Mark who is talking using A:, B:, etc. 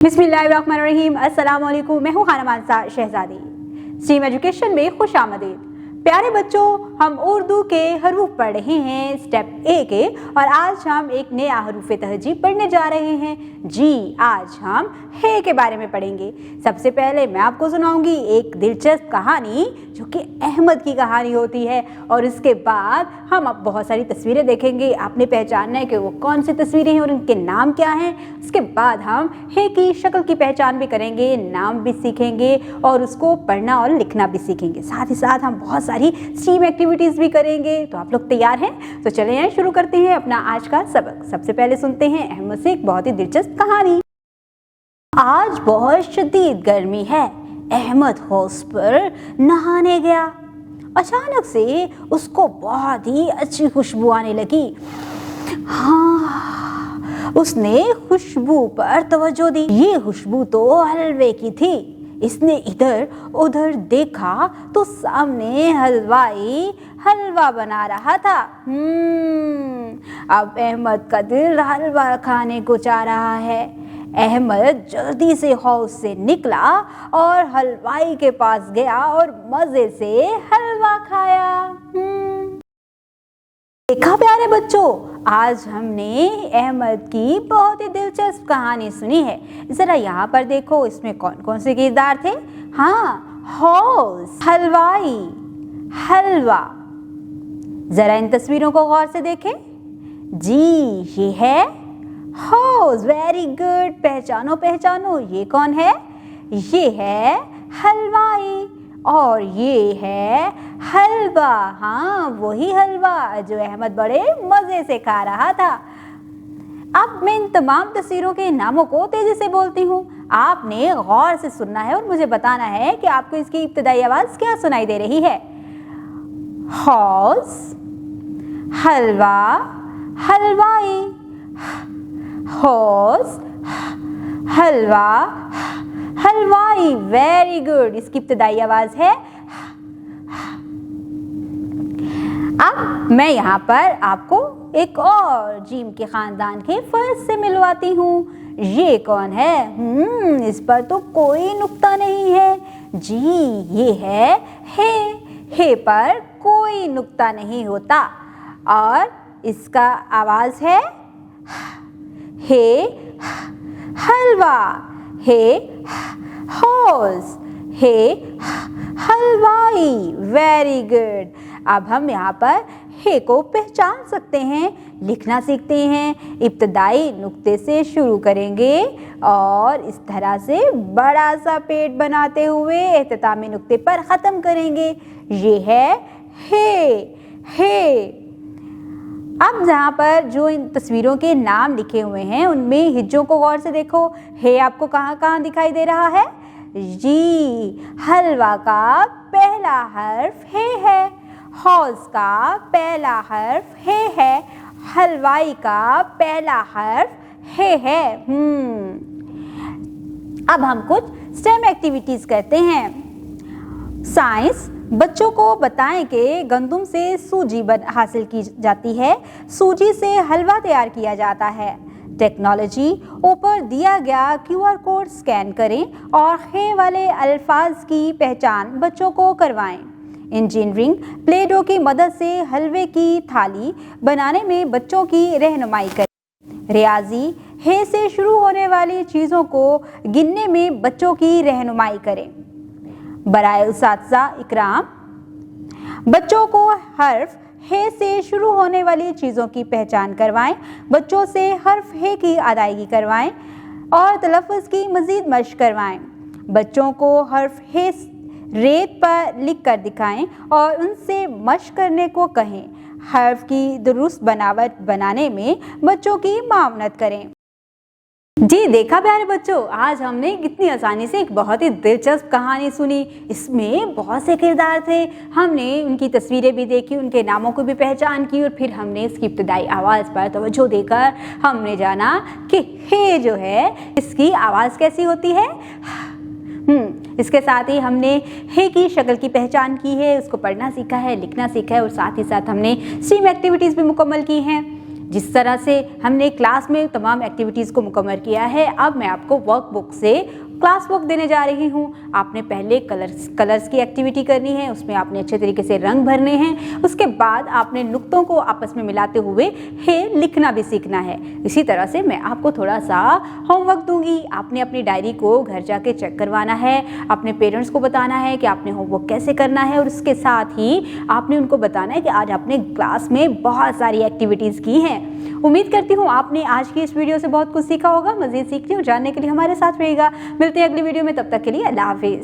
A: बिस्मिल्लाहिर्रहमानिर्रहीम। अस्सलाम वालेकुम। मैं हूँ खाना मानसा शहजादी। स्ट्रीम एजुकेशन में खुश आमदीद। प्यारे बच्चों, हम उर्दू के हरूफ पढ़ रहे हैं स्टेप ए के, और आज हम एक नया हरूफ तहजीब पढ़ने जा रहे हैं। जी, आज हम हे के बारे में पढ़ेंगे। सबसे पहले मैं आपको सुनाऊंगी एक दिलचस्प कहानी जो कि अहमद की कहानी होती है, और इसके बाद हम अब बहुत सारी तस्वीरें देखेंगे। आपने पहचानना है कि वो कौन सी तस्वीरें हैं और उनके नाम क्या हैं। उसके बाद हम हे की शक्ल की पहचान भी करेंगे, नाम भी सीखेंगे और उसको पढ़ना और लिखना भी सीखेंगे। साथ ही साथ हम बहुत सारी स्ट्रीम एक्टिविटीज भी करेंगे। तो आप लोग तैयार हैं? तो चले आए, शुरू करते हैं अपना आज का सबक। सबसे पहले सुनते हैं अहमद से एक बहुत ही दिलचस्प कहानी। आज बहुत शदीद गर्मी है। अहमद हौज पर नहाने गया। अचानक से उसको बहुत ही अच्छी खुशबू आने लगी। हाँ, उसने खुशबू पर तवज्जो दी। ये खुशबू तो हलवे की थी। इसने इधर उधर देखा तो सामने हलवाई हलवा बना रहा था। अब अहमद का दिल हलवा खाने को चाह रहा है। अहमद जल्दी से हौज से निकला और हलवाई के पास गया और मजे से हलवा खाया। देखा प्यारे बच्चों, आज हमने अहमद की बहुत ही दिलचस्प कहानी सुनी है। जरा यहाँ पर देखो, इसमें कौन कौन से किरदार थे। हाँ, हौज, हलवाई, हलवा। जरा इन तस्वीरों को गौर से देखें। जी, ये है हौज। Very good. पहचानो पहचानो, ये कौन है? ये है हलवाई और ये है हलवा। हाँ, वही हलवा जो अहमद बड़े मजे से खा रहा था। अब मैं इन तमाम तस्वीरों के नामों को तेजी से बोलती हूँ। आपने गौर से सुनना है और मुझे बताना है कि आपको इसकी इब्तिदाई आवाज क्या सुनाई दे रही है। हौज, हलवा, हलवाई। हौज, हलवा, हलवाई। Very good. इसकी इब्तिदाई आवाज है। अब मैं यहाँ पर आपको एक और जीम के खानदान के फर्ज से मिलवाती हूँ। ये कौन है? इस पर तो कोई नुक्ता नहीं है। जी, ये है हे। हे पर कोई नुक्ता नहीं होता और इसका आवाज है हे, हलवा, हे, हौज, हे, हलवाई। Very good. अब हम यहाँ पर हे को पहचान सकते हैं, लिखना सीखते हैं। इब्तिदाई नुक्ते से शुरू करेंगे और इस तरह से बड़ा सा पेट बनाते हुए इख्तितामी नुक्ते पर ख़त्म करेंगे। ये है हे। अब जहाँ पर जो इन तस्वीरों के नाम लिखे हुए हैं उनमें हिज्जों को गौर से देखो। हे आपको कहाँ कहाँ दिखाई दे रहा है? जी, हलवा का पहला हर्फ हे है, हौज का पहला हर्फ हे है, हलवाई का पहला हर्फ हे है। अब हम कुछ स्टेम एक्टिविटीज करते हैं। साइंस, बच्चों को बताएं कि गंदम से सूजी हासिल की जाती है, सूजी से हलवा तैयार किया जाता है। टेक्नोलॉजी, ऊपर दिया गया QR कोड स्कैन करें और हे वाले अल्फाज की पहचान बच्चों को करवाएं। इंजीनियरिंग, प्ले डो की मदद से हलवे की थाली बनाने में बच्चों की रहनुमाई करें। रियाजी, हे से शुरू होने वाली चीज़ों को गिनने में बच्चों की रहनुमाई करें। बराए उसातिज़ा इकराम, बच्चों को हर्फ हे से शुरू होने वाली चीज़ों की पहचान करवाएं, बच्चों से हर्फ हे की अदायगी करवाएं और तलफ़्फ़ुज़ की मज़ीद मश्क करवाएं। बच्चों को हर्फ हे रेत पर लिख कर दिखाएं और उनसे मश्क करने को कहें। हर्फ की दुरुस्त बनावट बनाने में बच्चों की मावनत करें। जी, देखा प्यारे बच्चों, आज हमने कितनी आसानी से एक बहुत ही दिलचस्प कहानी सुनी। इसमें बहुत से किरदार थे, हमने उनकी तस्वीरें भी देखी, उनके नामों को भी पहचान की और फिर हमने इसकी इब्तिदाई आवाज़ पर तवज्जो देकर हमने जाना कि हे जो है इसकी आवाज़ कैसी होती है। इसके साथ ही हमने हे की शक्ल की पहचान की है, उसको पढ़ना सीखा है, लिखना सीखा है और साथ ही साथ हमने स्ट्रीम एक्टिविटीज़ भी मुकम्मल की हैं। जिस तरह से हमने क्लास में तमाम एक्टिविटीज़ को मुकम्मल किया है, अब मैं आपको वर्कबुक से क्लास वर्क देने जा रही हूँ। आपने पहले कलर्स की एक्टिविटी करनी है, उसमें आपने अच्छे तरीके से रंग भरने हैं। उसके बाद आपने नुक्तों को आपस में मिलाते हुए लिखना भी सीखना है। इसी तरह से मैं आपको थोड़ा सा होमवर्क दूंगी। आपने अपनी डायरी को घर जाके चेक करवाना है, अपने पेरेंट्स को बताना है कि आपने होमवर्क कैसे करना है, और उसके साथ ही आपने उनको बताना है कि आज आपने क्लास में बहुत सारी एक्टिविटीज़ की हैं। उम्मीद करती हूँ आपने आज की इस वीडियो से बहुत कुछ सीखा होगा। मज़ीद सीखने और जानने के लिए हमारे साथ रहिएगा। मिलते हैं अगली वीडियो में, तब तक के लिए अल्लाह हाफिज़।